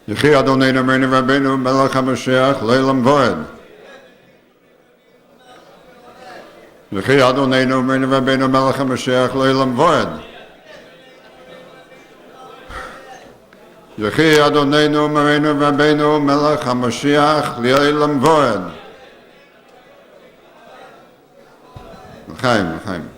Yechi Adonai Meinu Rabbeinu Melech Hamoshiach Leilam Voed. Yechi Adonai Meinu Rabbeinu Melech Hamoshiach Leilam Voed. Yechi Adonai Meinu Rabbeinu Melech Hamoshiach Leilam Voed. L'chaim, l'chaim.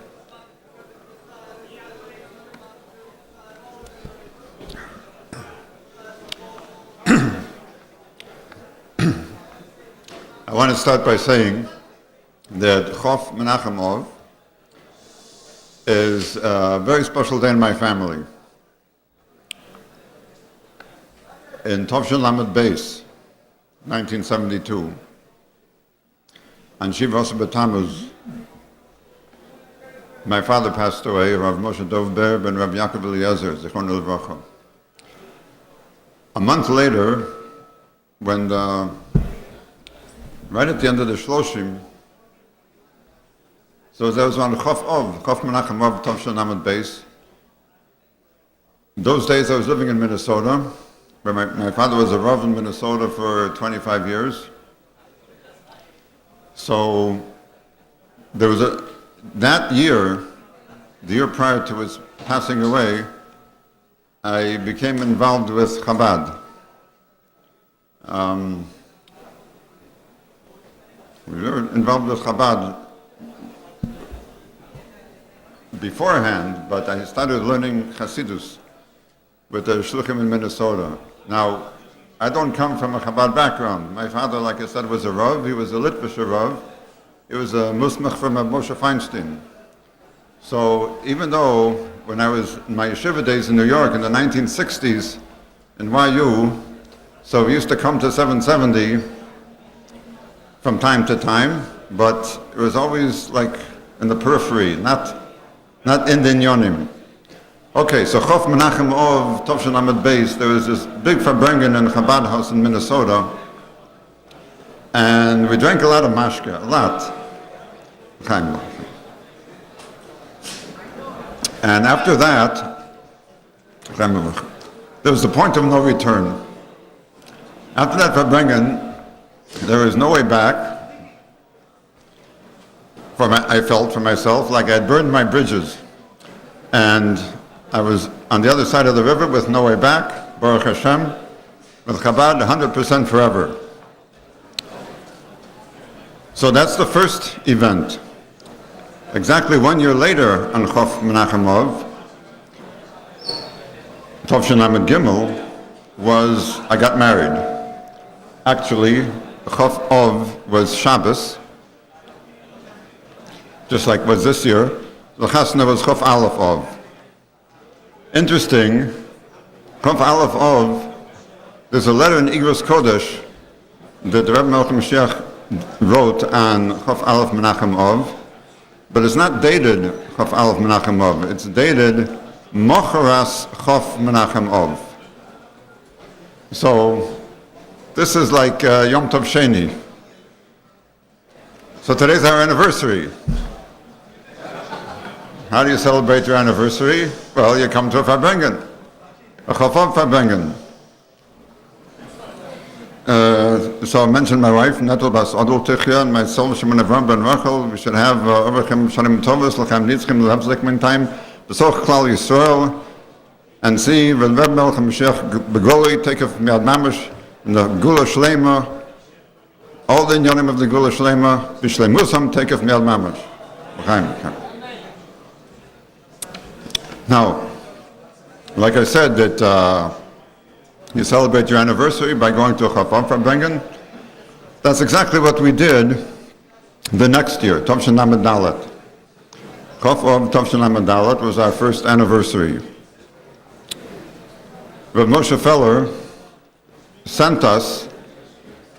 I want to start by saying that Chof Menachem is a very special day in my family. In Tovshin Lamed Beis, 1972, on Shiva Tammuz, my father passed away, Rav Moshe Dov Ber ben Rav Yaakov Eliezer, Zichron Livracha. A month later, when right at the end of the Shloshim, so there was on Chof Menachem Ov, Tovshin Lamed Beis. Those days I was living in Minnesota, where my father was a Rav in Minnesota for 25 years. So there was that year, the year prior to his passing away, I became involved with Chabad. We were involved with Chabad beforehand, but I started learning Hasidus with the Shluchim in Minnesota. Now, I don't come from a Chabad background. My father, like I said, was a Rav. He was a Lubavitcher Rav. He was a Musmach from Moshe Feinstein. So even though when I was in my yeshiva days in New York in the 1960s in YU, so we used to come to 770 from time to time, but it was always like in the periphery, not in the inyonim. Okay, so Chof Menachem Ov, Tovshin Lamed Beis, there was this big Farbrengen in Chabad house in Minnesota, and we drank a lot of mashka, a lot. And after that, there was the point of no return. After that Farbrengen, there was no way back. I felt for myself like I had burned my bridges. And I was on the other side of the river with no way back, Baruch Hashem, with Chabad 100% forever. So that's the first event. Exactly 1 year later, on Chof Menachem Ov, Tovshin Lamed Gimel, I got married. Actually, Chof Ov was Shabbos, just like was this year. The Chasna was Chof Aleph Ov. Interesting, Chof Aleph Ov, there's a letter in Igros Kodesh that the Rebbe Hamoshiach wrote on Chof Aleph Menachem Ov, but it's not dated Chof Aleph Menachem Ov. It's dated Mocharas Chof Menachem Ov. So this is like Yom Tov Sheni. So today's our anniversary. How do you celebrate your anniversary? Well, you come to a Farbrengen, a Chof Ov Farbrengen. So I mentioned my wife, Netel Bas Adol Tichya, and myself, Shimon Avram Ben Rachel. We should have Overchem Shanim Tovus, L'chaim Nitzchim, L'habzlik Min Time, B'soch Klal Yisrael, and see, when Rebbe Melech Hamoshiach Begoli, take of Miad Mamash, and the Gula Shlema, all the inyonim of the Gula Shlema, B'shleimusam, take of Miad Mamash. L'chaim. Now, like I said, that you celebrate your anniversary by going to a Chof Ov Farbrengen. That's exactly what we did the next year, Tovshin Lamed Dalet. Chof Ov Tovshin Lamed Dalet was our first anniversary. Rav Moshe Feller sent us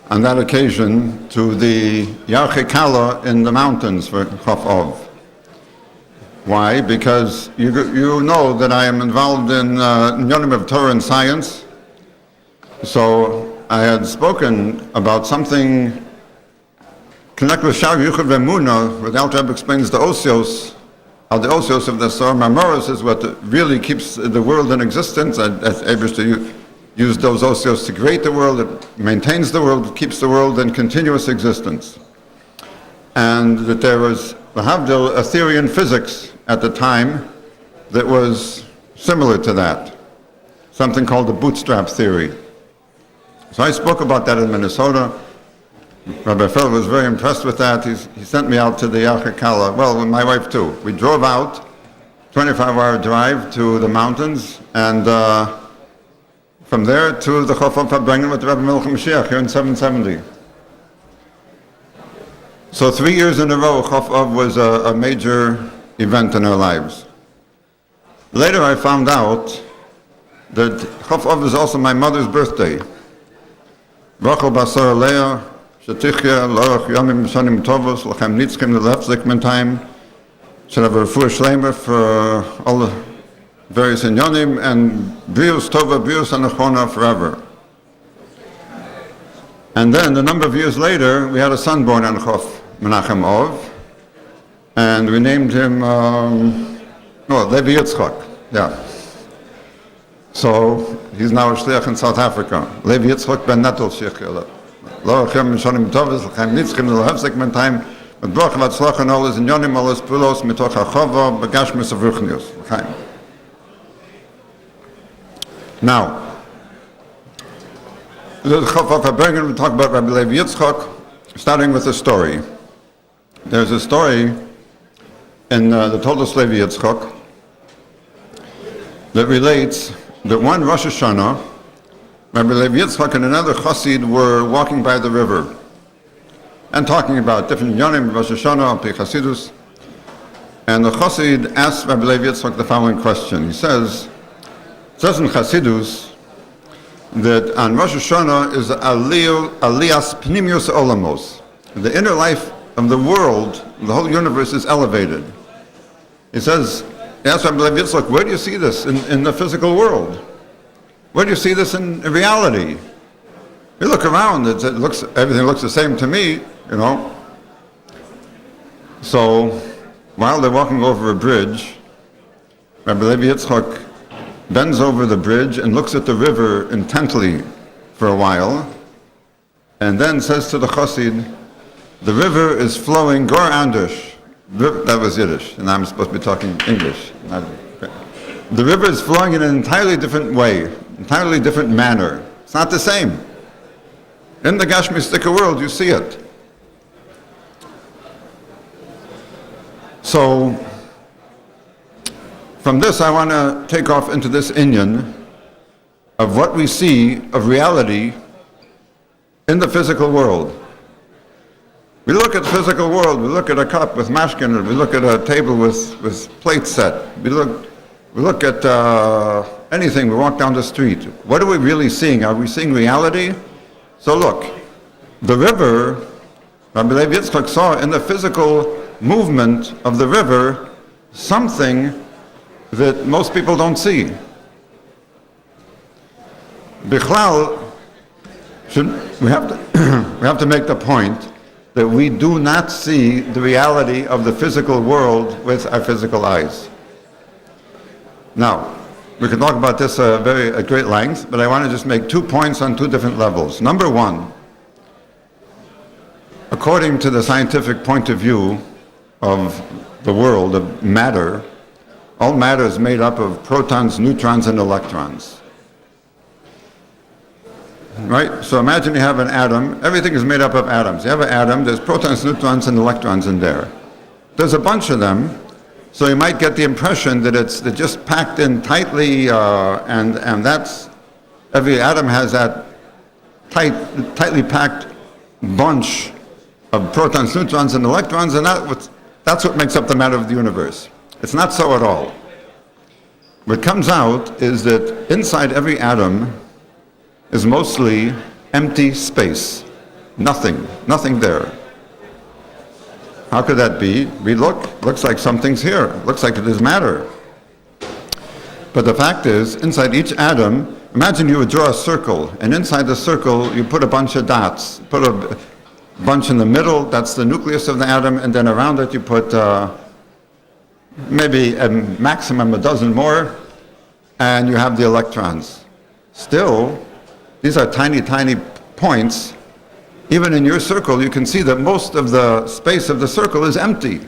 on that occasion to the Yarchei Kala in the mountains for Chof Ov. Why? Because you know that I am involved in Yonim of Torah and science. So I had spoken about something connected with Shar Yuchad V'Emuna, where the Alter Rebbe explains the Osios, how the Osios of the Sor Mamoros is what really keeps the world in existence. As Ebrish, used those osios to create the world, it maintains the world, it keeps the world in continuous existence. And that there was a theory in physics at the time that was similar to that, something called the bootstrap theory. So I spoke about that in Minnesota. Rabbi Phil was very impressed with that. He sent me out to the Achikala, well, with my wife too. We drove out, 25-hour drive to the mountains, and from there to the Chof of Fabrengen with Rebbe Melech Hamoshiach here in 770. So 3 years in a row, Chof Av was a major event in our lives. Later I found out that Chof Av is also my mother's birthday. Rachel Basar Leah, Shetichya, Lorach Yomim Shanim Tovos, Lachem Nitzkim, the left Zikman should have a refuah shleima for all the various inyonim, and brius tova, brius anachona forever. And then a number of years later, we had a son born on Chof, Menachem Ov, and we named him Levi Yitzchak. Yeah. So he's now a shliach in South Africa. Levi Yitzchak ben Netel Shechel. Lo Achem Mishonim Tovos, L'chaim Nitzchim, L'hefzek Mentayim, mit Brach v'Atzlach and all his inyonim, all his pulos, mitoch ha'chova, b'gashmis of ruchnius. L'chaim. Now, the Chof of Fabrengen, we talk about Rabbi Levi Yitzchak, starting with a story. There's a story in the Toldos Levi Yitzchak that relates that one Rosh Hashanah, Rabbi Levi Yitzchak and another Chassid were walking by the river and talking about different Yonim, Rosh Hashanah, Al-Pi Chasidus. And the Chassid asked Rabbi Levi Yitzchak the following question. He says, it says in Chasidus that on Rosh Hashanah is Aliyas Pnimius Olamos. The inner life of the world, the whole universe is elevated. He says, he asked Rabbi Levi Yitzchak, where do you see this in the physical world? Where do you see this in reality? You look around, everything looks the same to me, you know. So, while they're walking over a bridge, Rabbi Levi Yitzchak bends over the bridge and looks at the river intently for a while, and then says to the Chassid, the river is flowing Gor Andersh. That was Yiddish, and I'm supposed to be talking English. The river is flowing in an entirely different way, entirely different manner. It's not the same. In the Gashmistika world, you see it. So, from this, I want to take off into this inyan of what we see of reality in the physical world. We look at the physical world, we look at a cup with mashkin, we look at a table with plates set, we look at anything, we walk down the street. What are we really seeing? Are we seeing reality? So look, the river, Rabbi Levi Yitzchak saw in the physical movement of the river something that most people don't see. Bichlal, we have to make the point that we do not see the reality of the physical world with our physical eyes. Now, we can talk about this at great length, but I want to just make 2 points on 2 different levels. Number one, according to the scientific point of view of the world, of matter, all matter is made up of protons, neutrons, and electrons. Right? So imagine you have an atom. Everything is made up of atoms. You have an atom, there's protons, neutrons, and electrons in there. There's a bunch of them, so you might get the impression that they're just packed in tightly, and that's, every atom has that tightly packed bunch of protons, neutrons, and electrons, and that's what makes up the matter of the universe. It's not so at all. What comes out is that inside every atom is mostly empty space. Nothing there. How could that be? We looks like something's here. Looks like it is matter. But the fact is, inside each atom, imagine you would draw a circle, and inside the circle you put a bunch of dots. Put a bunch in the middle, that's the nucleus of the atom, and then around it you put maybe a maximum a dozen more, and you have the electrons. Still, these are tiny, tiny points. Even in your circle, you can see that most of the space of the circle is empty.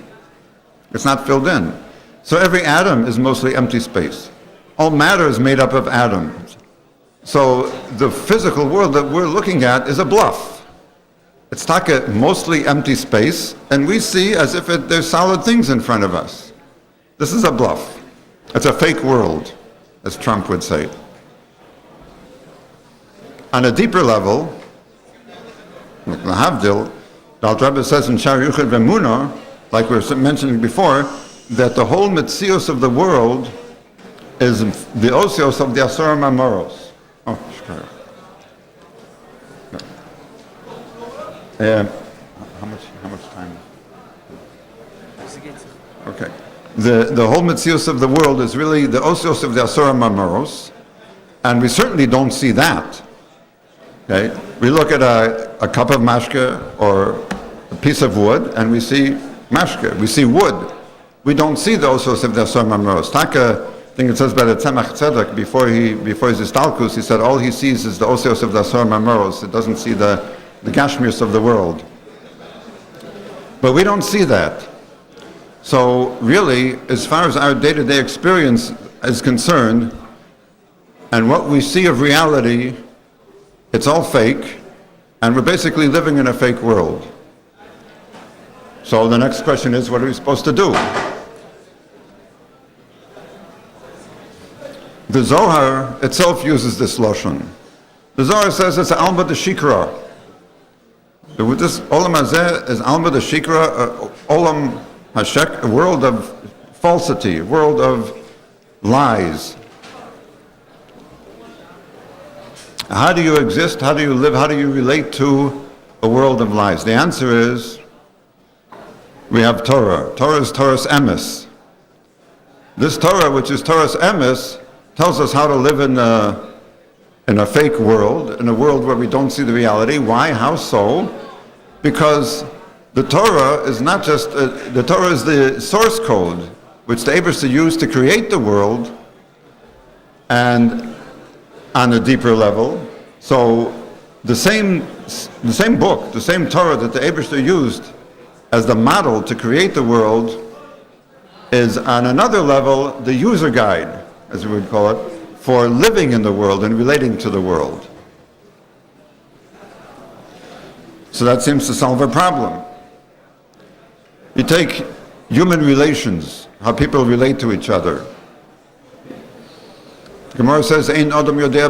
It's not filled in. So every atom is mostly empty space. All matter is made up of atoms. So the physical world that we're looking at is a bluff. It's mostly empty space, and we see as if there's solid things in front of us. This is a bluff. It's a fake world, as Trump would say. On a deeper level, Lahavdil, the Alter Rebbe says in Shar Yuchid V'Emunah, like we were mentioning before, that the whole mitzios of the world is the osios of the Asor Mamoros. Oh, shkara. How much time? Okay. The whole mitzios of the world is really the osios of the Asor Mamoros, and we certainly don't see that. Okay? We look at a cup of mashke or a piece of wood, and we see mashke, we see wood. We don't see the osios of the Asor Mamoros. Taka, I think it says by the Tzemach Tzedek, before his istalkus, he said all he sees is the osios of the Asor Mamoros. It doesn't see the gashmius of the world. But we don't see that. So really, as far as our day-to-day experience is concerned, and what we see of reality, it's all fake, and we're basically living in a fake world. So the next question is, what are we supposed to do? The Zohar itself uses this lashon. The Zohar says it's Alma de Shikra. This Olam Hazeh is Alma de Shikra, Olam Hashek, a world of falsity, a world of lies. How do you exist? How do you live? How do you relate to a world of lies? The answer is, we have Torah. Torah is Torah's emes. This Torah, which is Torah's emes, tells us how to live in a fake world, in a world where we don't see the reality. Why? How so? Because the Torah is not just, the Torah is the source code which the Eibishter used to create the world, and on a deeper level. So the same book, the same Torah that the Eibishter used as the model to create the world is on another level the user guide, as we would call it, for living in the world and relating to the world. So that seems to solve a problem. You take human relations, how people relate to each other. Gemara says, "Ein adam yodea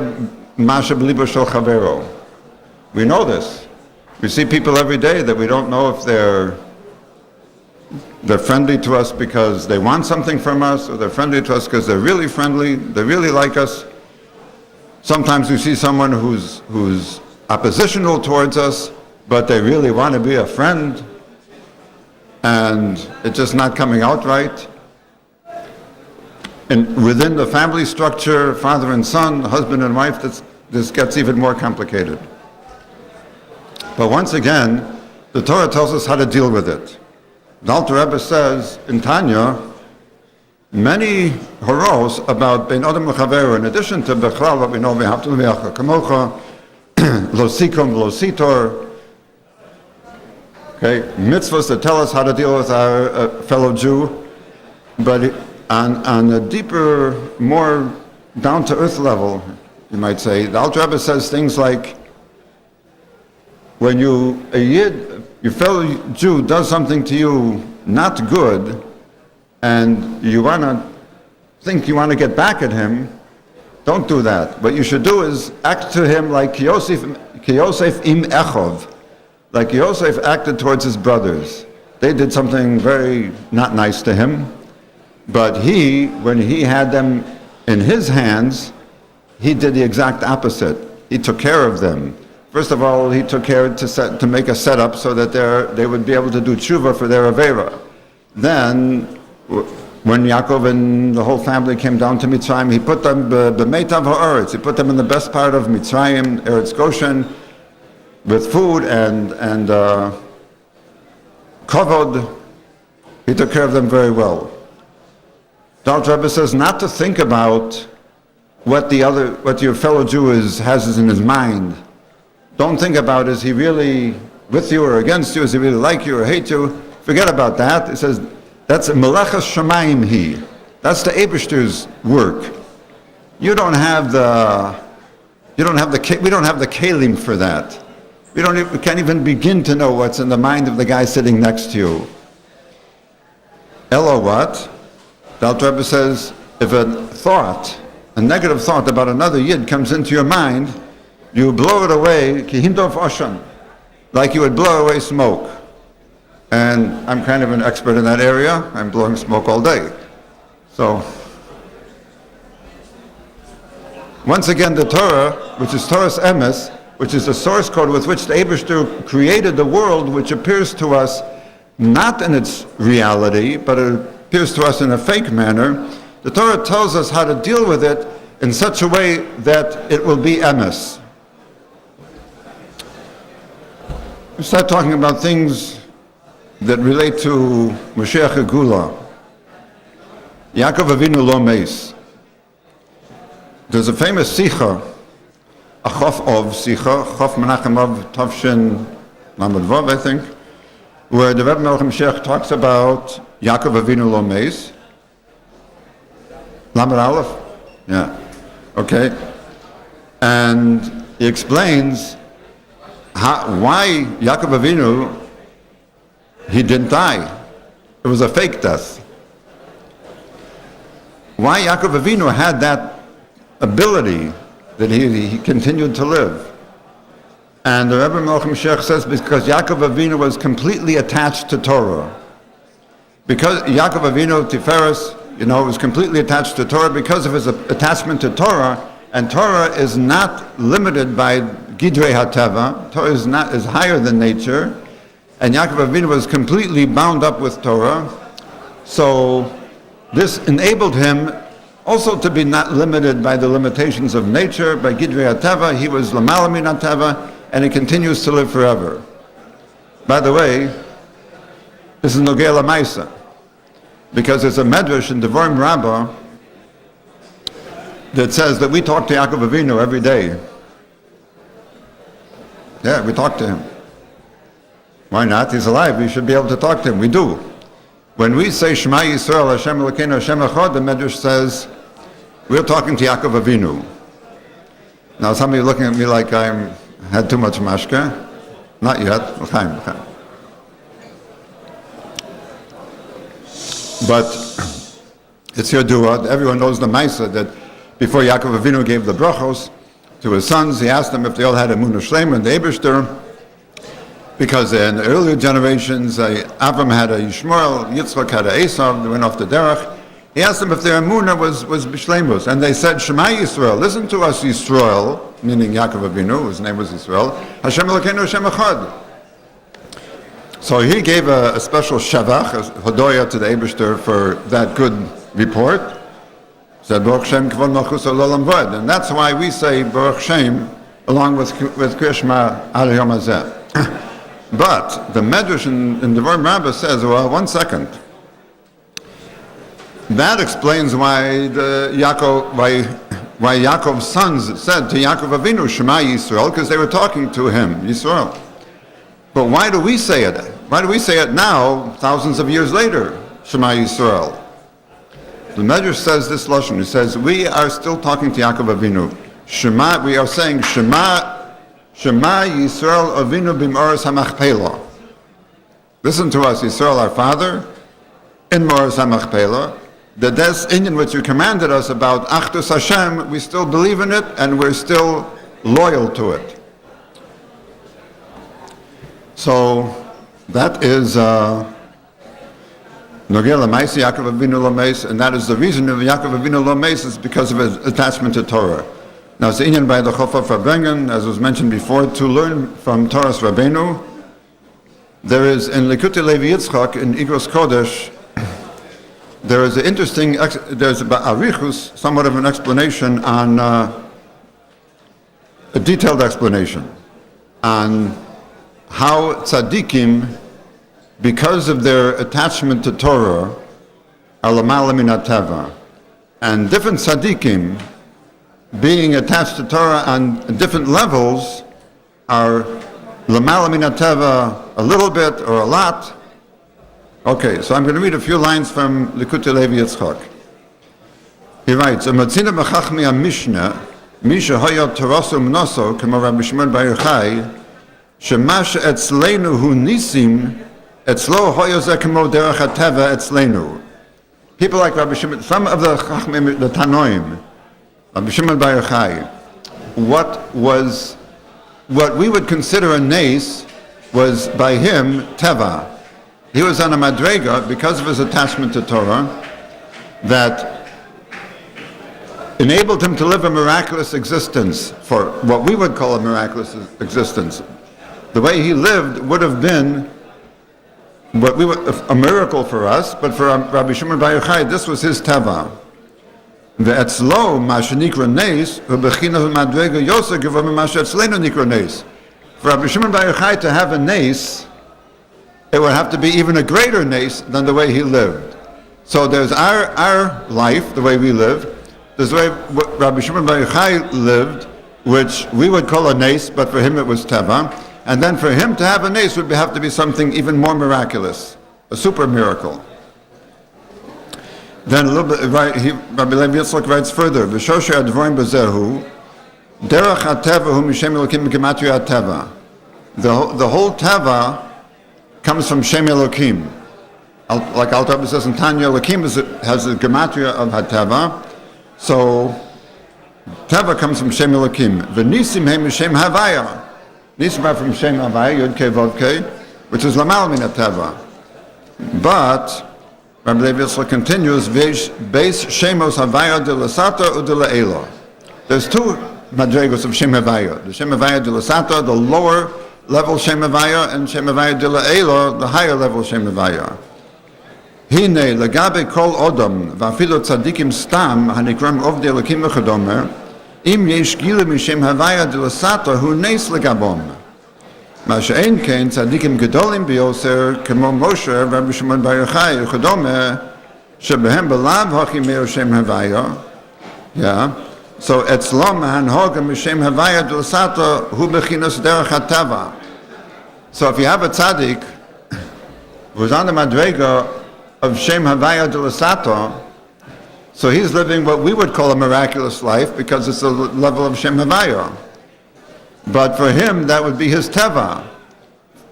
masha b'libo shel chavero." We know this. We see people every day that we don't know if they're friendly to us because they want something from us, or they're friendly to us because they're really friendly, they really like us. Sometimes we see someone who's oppositional towards us, but they really want to be a friend, and it's just not coming out right. And within the family structure, father and son, husband and wife, this gets even more complicated. But once again, the Torah tells us how to deal with it. The Alter Rebbe says in Tanya many horos about bein adam l'chaveru, in addition to bechlal what we know, v'ahavta l'reacha kamocha, lo sikom lo sitor. Okay, mitzvahs that tell us how to deal with our fellow Jew, but on a deeper, more down-to-earth level, you might say, the Alter Rebbe says things like, when your fellow Jew does something to you not good, and you want to get back at him, don't do that. What you should do is act to him like Yosef im Echov, like Yosef acted towards his brothers. They did something very not nice to him, but when he had them in his hands, he did the exact opposite. He took care of them. First of all, he took care to make a setup so that they would be able to do tshuva for their avera. Then, when Yaakov and the whole family came down to Mitzrayim, he put them b'meitav ha'aretz. He put them in the best part of Mitzrayim, Eretz Goshen, with food and kavod. He took care of them very well. The Alter Rebbe says not to think about what your fellow Jew has in his mind. Don't think about, is he really with you or against you? Is he really like you or hate you? Forget about that. It says, that's Melech Shamayim he. That's the Eibishter's work. We don't have the kelim for that. We can't even begin to know what's in the mind of the guy sitting next to you. Elo what? The Alter Rebbe says, if a negative thought about another Yid comes into your mind, you blow it away, kihindov oshan, like you would blow away smoke. And I'm kind of an expert in that area. I'm blowing smoke all day. So, once again, the Torah, which is Torah's emes, which is the source code with which the Eibishter created the world, which appears to us not in its reality, but it appears to us in a fake manner. The Torah tells us how to deal with it in such a way that it will be emes. We start talking about things that relate to Hamoshiach Gula. Yaakov Avinu lo meis. There's a famous Sicha, a Chof of Sicha, Chof Menachem of Tavshin Lamed Vav, I think, where the Rebbe Hamoshiach talks about Yaakov Avinu lo meis. Lamed Aleph? Yeah. Okay. And he explains why Yaakov Avinu, he didn't die. It was a fake death. Why Yaakov Avinu had that ability that he continued to live. And the Rebbe Melech says because Yaakov Avinu was completely attached to Torah. Because Yaakov Avinu, Tiferes, was completely attached to Torah because of his attachment to Torah, and Torah is not limited by Gidrei HaTeva. Torah is higher than nature, and Yaakov Avinu was completely bound up with Torah. So this enabled him also to be not limited by the limitations of nature, by Gidrei HaTeva. He was L'mala min HaTeva, and he continues to live forever. By the way, this is Nogei L'Maisa, because there's a medrash in Devarim Rabbah that says that we talk to Yaakov Avinu every day. Yeah, we talk to him. Why not? He's alive. We should be able to talk to him. We do. When we say Shema Yisrael, Hashem Elokeinu, Hashem Echad, the medrash says we're talking to Yaakov Avinu. Now some of you are looking at me like I had too much mashka. Not yet. But it's your dua. Everyone knows the Maisa that before Yaakov Avinu gave the brachos to his sons, he asked them if they all had Emunah Shleima and the Eibishter, because in the earlier generations, Avram had a Yishmael, Yitzchak had a Esav, they went off the derech. He asked them if their Emunah was B'Shleimus, and they said, Shema Yisrael, listen to us Yisrael, meaning Yaakov Avinu, his name was Yisrael, Hashem Elokeinu, Hashem Echad. So he gave a special shavach, a hodoya to the Eibishter for that good report. Said Baruch Shem Kvod Malchus Olam Vod, and that's why we say Baruch Shem along with Krishma Ad Yom Hazeh. But the Medrash in the Devarim Rabbah says, well, 1 second. That explains why Yaakov's sons said to Yaakov Avinu, Shema Yisrael, because they were talking to him, Yisrael. But why do we say it? Why do we say it now, thousands of years later, Shema Yisrael? The Medrash says this lashon. He says we are still talking to Yaakov Avinu. Shema. We are saying Shema Yisrael Avinu b'Moras HaMachpelah. Listen to us, Yisrael, our father, in Moras HaMachpelah. The des Indian which you commanded us about Achdus Hashem, we still believe in it and we're still loyal to it. So that is Nogei L'Maisa, Yaakov Avinu lo meis, and that is the reason of Yaakov Avinu lo meis is because of his attachment to Torah. Now it's the Inyan by the Chof of Rabbeinu, as was mentioned before, to learn from Torah's Rabbeinu. There is in Likutei Levi Yitzchak in Igros Kodesh, there is an interesting, there's about Arichus, somewhat of an explanation on, a detailed explanation on how Tzadikim, because of their attachment to Torah, are l'mala min hateva. And different tzaddikim being attached to Torah on different levels are Lamala min hateva, a little bit or a lot. Okay, so I'm going to read a few lines from Likutei Levi Yitzchak. He writes, "Amatzina b'chachmi ha-mishnah, misha haya taraso mnaso, k'mo Rabbi Shimon Bar Yochai, shema she'etzleinu hu nisim, etzlo haya zeh k'mo derech hateva etzleinu." People like Rabbi Shimon, some of the chachmim, the Tanoim, Rabbi Shimon Bar Yochai, what we would consider a nes was by him teva. He was on a madrega because of his attachment to Torah that enabled him to live a miraculous existence, for what we would call a miraculous existence. The way he lived would have been what we would, a miracle for us, but for Rabbi Shimon Bar Yochai, this was his teva. Ve'etzlo ma shenikra nes, u'bechina madrega yoser gevur mima she'etzleinu nikra nes. For Rabbi Shimon Bar Yochai to have a nes, it would have to be even a greater nes than the way he lived. So there's our life, the way we live. There's the way Rabbi Shimon Bar Yochai lived, which we would call a nes, but for him it was teva. And then for him to have a nes would have to be something even more miraculous, a super miracle. Then a little bit, Rabbi Levi Yitzchak writes further, "V'shosher advorim b'zehu, derech hateva hu mishem elokim b'gematria hateva." The whole teva comes from Shem Elokim. Like Alter Rebbe says in Tanya, Elokim has the gematria of hateva. So teva comes from Shem Elokim. V'nisim hem mishem havaya. Nisim are from Shem havaya, Yud Kei Vov Kei, which is lamal min hateva. But Rabbi Levi Yitzchak continues, Beis Shemos Havaya de Lasata u de La'ela. There's two madregos of Shem Havaya. The Shem Havaya de Lasata, the lower level Shem Havaya, and Shem Havaya de La'ela, the higher level Shem Havaya. Hine, legabe kol odom, va'afilo tzadikim stam, hanikram ovdi elokim v'chadomer, im yesh gila mishem Havaya de Lasata, hu nes legabom. מה שאין כן, צדיקים גדולים ביותר, כמו משה, רבי שמעון בר יוחאי, וכדומה, שבהם בלאו הכי מאיר שם הוויה, so אצלם ההנהוגה משם הוויה דלסתו, הוא בחינוס דרך הטבע. So if you have a tzaddik, who's on the madrega of Shem Havaya Delasato, so he's living what we would call a miraculous life, because it's the level of Shem Havaya. But for him, that would be his teva.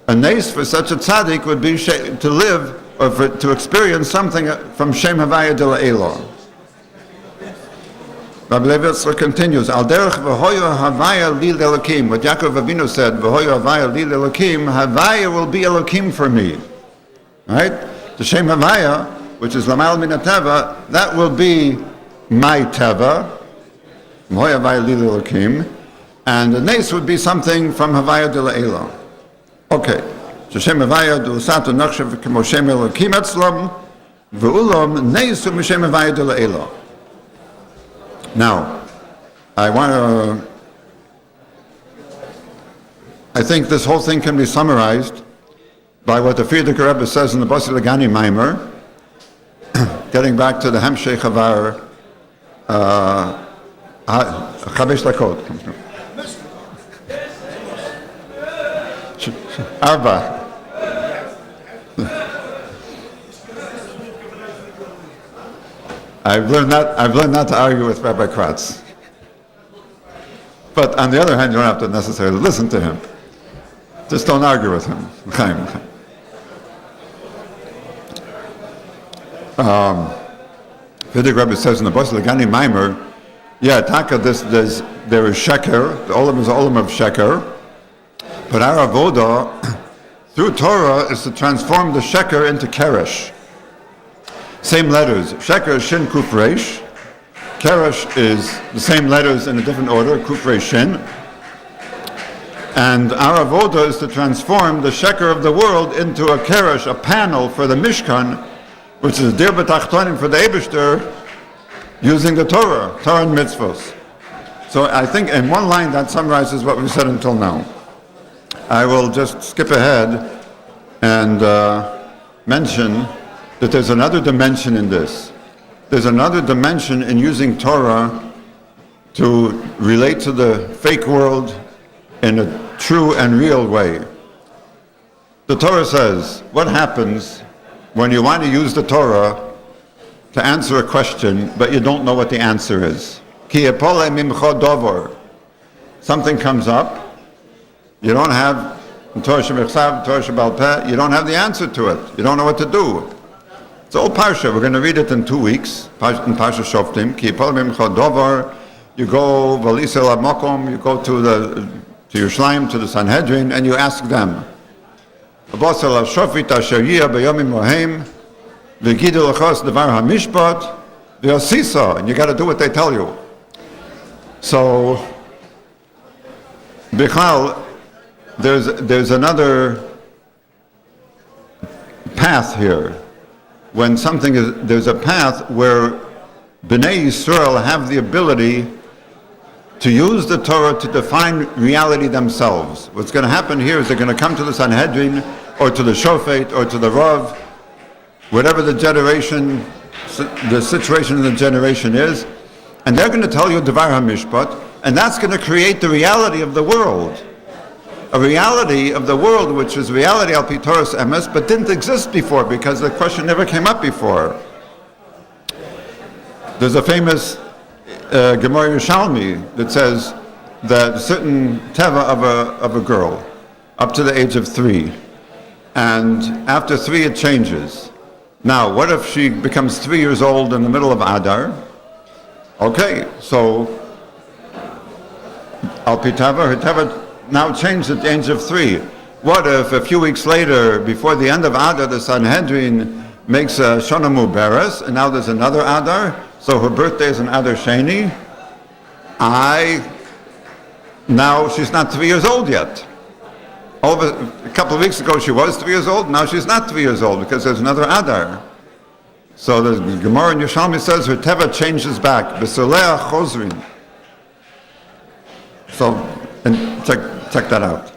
A nes for such a tzaddik would be to live or to experience something from Shem Havaya de La'ela. Rabbi Levi Yitzchak continues, Al derech v'hoyo Havaya li l'Elokim. What Yaakov Avinu said, v'hoyo Havaya li l'Elokim, Havaya will be Elokim for me. Right? The Shem Havaya, which is Lamal min HaTeva, that will be my teva. V'hoyo Havaya li l'Elokim. And the nes would be something from Havaya de La'ela. Okay. So Shem Havaya de L'Sato Nachshav K'mo Shem Elokim Etzlam V'ulam Nes Hu M'Shem Havaya de La'ela. Now, I think this whole thing can be summarized by what the Frierdiker Rebbe says in the Basi Lagani Maimer, getting back to the Hemshech of our Chavesh Lakot. Arba. I've learned not to argue with Rabbi Kratz. But on the other hand, you don't have to necessarily listen to him. Just don't argue with him. Frierdiker Rebbe says in the Basi Lagani Maimer, Taka, there is sheker, the olam is the olam of sheker, but our avoda through Torah is to transform the sheker into keresh. Same letters. Sheker is shin kuf reish. Keresh is the same letters in a different order, kuf reish shin. And our avoda is to transform the sheker of the world into a keresh, a panel for the Mishkan, which is dir b'tachtonim for the Eibishter, using the Torah and mitzvos. So I think in one line that summarizes what we've said until now. I will just skip ahead and mention that there's another dimension in this. There's another dimension in using Torah to relate to the fake world in a true and real way. The Torah says, what happens when you want to use the Torah to answer a question, but you don't know what the answer is? Ki epole mimcha dovor. Something comes up, you don't have Torah shebechsav, Torah shebal peh, you don't have the answer to it. You don't know what to do. It's all Parsha. We're going to read it in 2 weeks. In Parsha Shoftim. Ki epole mimcha dovor. You go v'lisel makom. You go to Yerushalayim, to the Sanhedrin, and you ask them. And you got to do what they tell you. So, Bichal, there's another path here. When something is, there's a path where Bnei Yisrael have the ability to use the Torah to define reality themselves. What's going to happen here is they're going to come to the Sanhedrin, or to the Shofet, or to the Rav, whatever the generation, the situation in the generation is, and they're going to tell you Devar HaMishpat, and that's going to create the reality of the world. A reality of the world which is reality al pi Torah's emes, but didn't exist before because the question never came up before. There's a famous Gemara Yerushalmi that says that a certain teva of a girl up to the age of 3, and after 3 it changes. Now, what if she becomes 3 years old in the middle of Adar? Okay, so al pi teva, her teva now changed at the age of 3. What if a few weeks later, before the end of Adar, the Sanhedrin makes a Shana Mubaras, and now there's another Adar, so her birthday is an Adar Sheni. Now she's not 3 years old yet. A couple of weeks ago she was 3 years old, now she's not 3 years old because there's another Adar. So the Gemara in Yerushalmi says her teva changes back. B'solea chozrin. So, and check that out.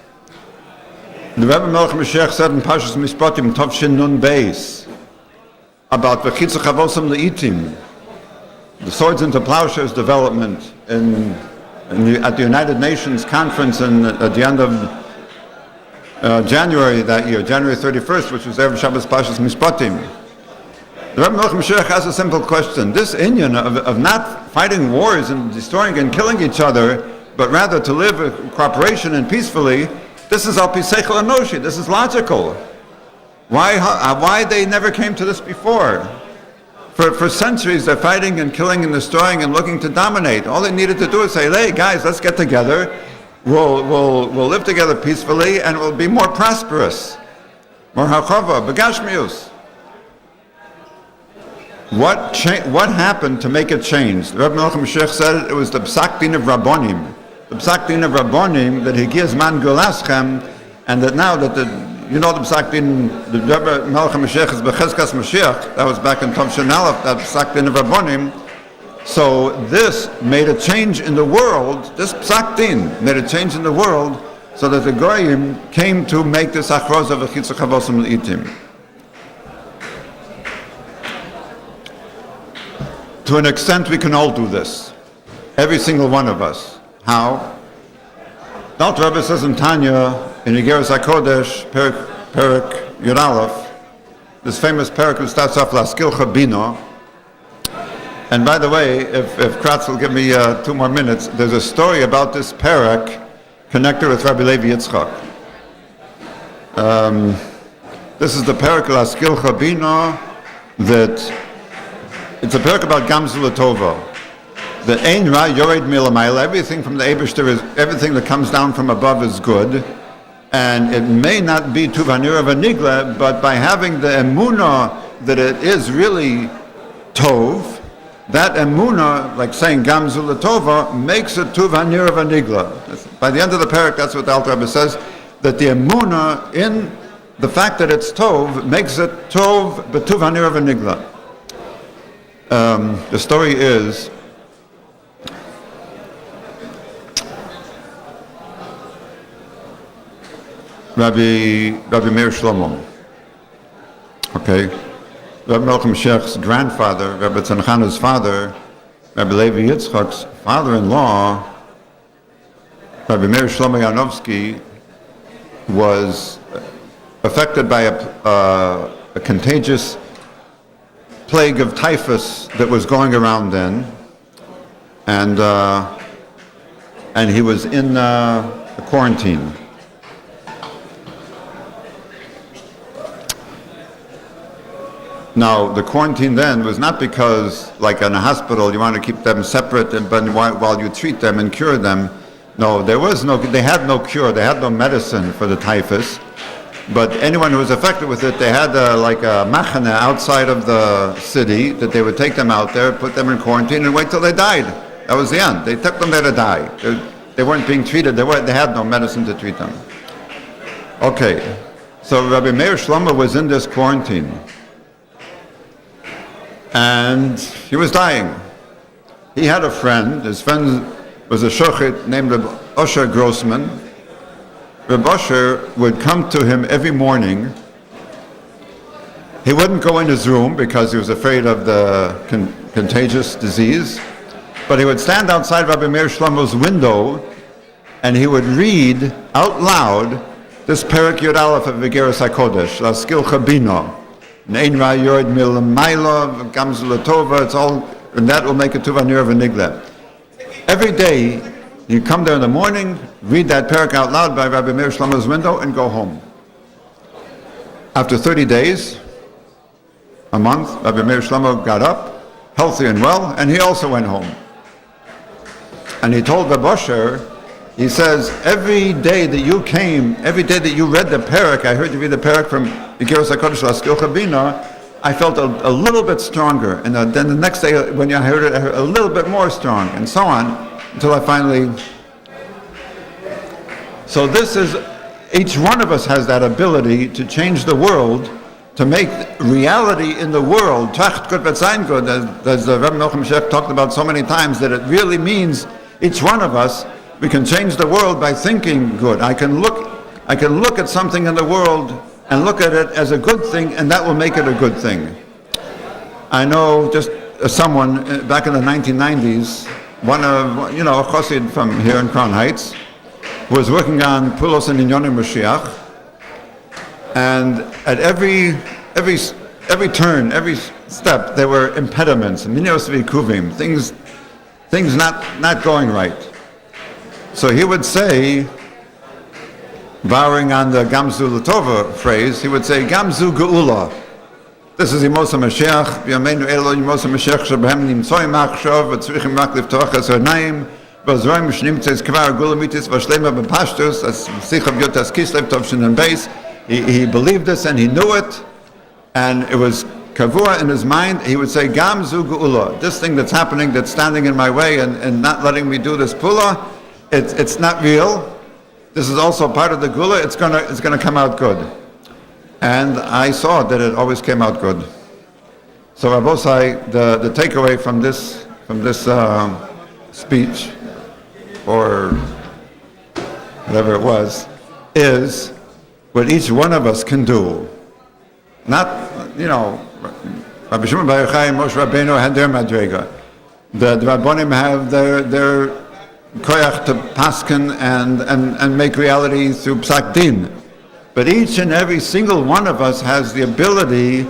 The Rebbe Melech Hamoshiach said in Parshas Mishpatim, Tovshin Nun Beis, about v'chitza chavosam le'itim, the Swords into Plowshares development at the United Nations conference at the end of January that year, January 31st, which was Erev Shabbos Parshas Mishpatim. The Rebbe Melech Hamoshiach has a simple question. This inyan of not fighting wars and destroying and killing each other, but rather to live in cooperation and peacefully, this is al pi seichel enoshi. This is logical. Why they never came to this before? For centuries they're fighting and killing and destroying and looking to dominate. All they needed to do is say, hey guys, let's get together. We'll live together peacefully and we'll be more prosperous. More hachava, begashmius. What happened to make it change? The Rebbe Melech Hamoshiach said it was the psak din of Rabbonim. The psak din of Rabbonim that he gives man gulaschem, and that now that the psak din, the Rebbe Melech Hamoshiach is bechezkas Mashiach. That was back in Tovshin Aleph, that psak din of Rabbonim. So this made a change in the world. This psak din made a change in the world, so that the goyim came to make this achroza v'chitza chavosam le'itim. To an extent, we can all do this. Every single one of us. How? The Alter Rebbe says in Tanya, in Igeres HaKodesh, Perek Yud Aleph, this famous Perek who starts off Laskilcha Bino. And by the way, if Kratz will give me 2 more minutes, there's a story about this Perek connected with Rabbi Levi Yitzchak. This is the Perek Laskilcha Bino that it's a perk about Gam Zu Geulah. That Ein Ra Yored Milamayla, everything from the Eibishter is, everything that comes down from above is good. And it may not be Tuvanir Vanigla, but by having the Emunah that it is really Tov, that Emunah, like saying Gam Zu Geulah, makes it Tuvanir Vanigla. By the end of the perk, that's what the Alter Rebbe says, that the Emunah in the fact that it's Tov makes it Tov but Tuvanir Vanigla. The story is Rabbi Meir Shlomo. Okay, Rabbi Melech Hamoshiach's grandfather, Rabbi Tzanchana's father, Rabbi Levi Yitzchak's father-in-law, Rabbi Meir Shlomo Yanovsky, was affected by a contagious plague of typhus that was going around then, and he was in quarantine. Now, the quarantine then was not because, like in a hospital, you want to keep them separate, but while you treat them and cure them. No, they had no cure, they had no medicine for the typhus. But anyone who was affected with it, they had like a machane outside of the city that they would take them out there, put them in quarantine, and wait till they died. That was the end. They took them there to die. They weren't being treated. They had no medicine to treat them. Okay, so Rabbi Meir Shlomo was in this quarantine, and he was dying. He had a friend. His friend was a shochet named Rabbi Osher Grossman. Rabbi Osher would come to him every morning. He wouldn't go in his room because he was afraid of the contagious disease, but he would stand outside Rabbi Meir Shlomo's window and he would read out loud this Perek Yud Aleph of Igeres HaKodesh, Laskil Chabino, Nein Ra Yord Milamayla, Gam Zu Geulah, it's all, and that will make it Tuva Nir V'Nigla. Every day, you come there in the morning, read that Perek out loud by Rabbi Meir Shlomo's window, and go home. After 30 days, a month, Rabbi Meir Shlomo got up, healthy and well, and he also went home. And he told Rabbi Osher, he says, every day that you came, every day that you read the Perek, I heard you read the Perek from Igeres HaKodesh Laskil Chabina, I felt a little bit stronger. And then the next day when I heard it, I heard a little bit more strong, and so on, until I finally... So this is, each one of us has that ability to change the world, to make reality in the world, Tracht gut wird sein gut, as the Rebbe Melech talked about so many times, that it really means each one of us, we can change the world by thinking good. I can look at something in the world and look at it as a good thing, and that will make it a good thing. I know just someone back in the 1990s, a chassid from here in Crown Heights, was working on Pulos and Inyonim Mashiach, and at every turn, every step, there were impediments, minios v'ikuvim, things not going right. So he would say, borrowing on the Gam Zu Geulah phrase, he would say, Gam Zu Geulah. This is Yemos HaMashiach, B'yameinu Elo Yemos HaMashiach, Shebehem Nimtzoi Machshov, V'tzrichim Rak Liftoach Es Ha'nayim, V'azroim Shnimtzes Kvar Gula Mitis V'shlema B'pashtus, As Sichav Yotas Kislev Tov Shin Beis. He believed this and he knew it, and it was kavua in his mind. He would say, Gam Zu Geulah, this thing that's happening, that's standing in my way and not letting me do this pula, it's not real. This is also part of the Gula. It's gonna come out good. And I saw that it always came out good. So Rabosai, the takeaway from this speech, or whatever it was, is what each one of us can do. Not, Rabbi Shimon Bar Yochai and Moshe Rabbeinu had their madrega. The Rabbonim have their koyach to paskin and make reality through psak din. But each and every single one of us has the ability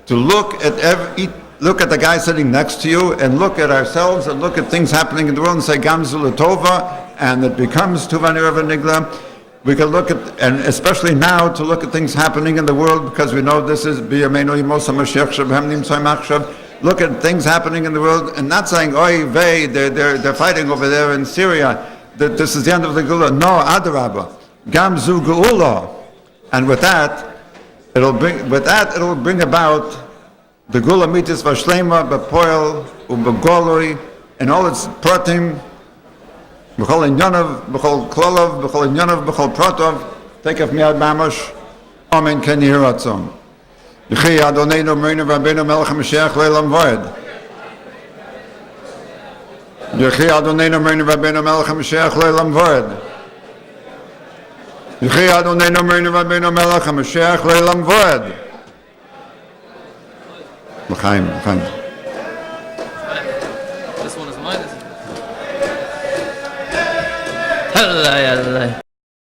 to look at the guy sitting next to you, and look at ourselves, and look at things happening in the world, and say Gam Zu Geulah, and it becomes Tuva Nir V'Nigla. We can look at, and especially now, to look at things happening in the world, because we know this is B'yameinu Yemos HaMashiach Shebehem Nimtzoi Machshov. Look at things happening in the world, and not saying, "Oy vey, they're fighting over there in Syria. This is the end of the Gula." No, Adarabah, Gam Zu Geulah, and with that, it'll bring about the Gula Mitis Vashlema B'Poel U'B'Goloi and all its pratim, B'Chol Inyonav, B'Chol Klolav, B'Chol Inyonav, B'Chol Protov. Take of Miad Mamash. Amen. Ken Yiratzon. Yechi Adonenu Merinu Rabbeinu Melech Hamoshiach Leilam Voed. Yechi Adonenu Merinu Rabbeinu Melech Hamoshiach Leilam Voed. Yechi Adonenu Merinu Rabbeinu Melech Hamoshiach Leilam Voed. L'chaim. This one is mine. Hello.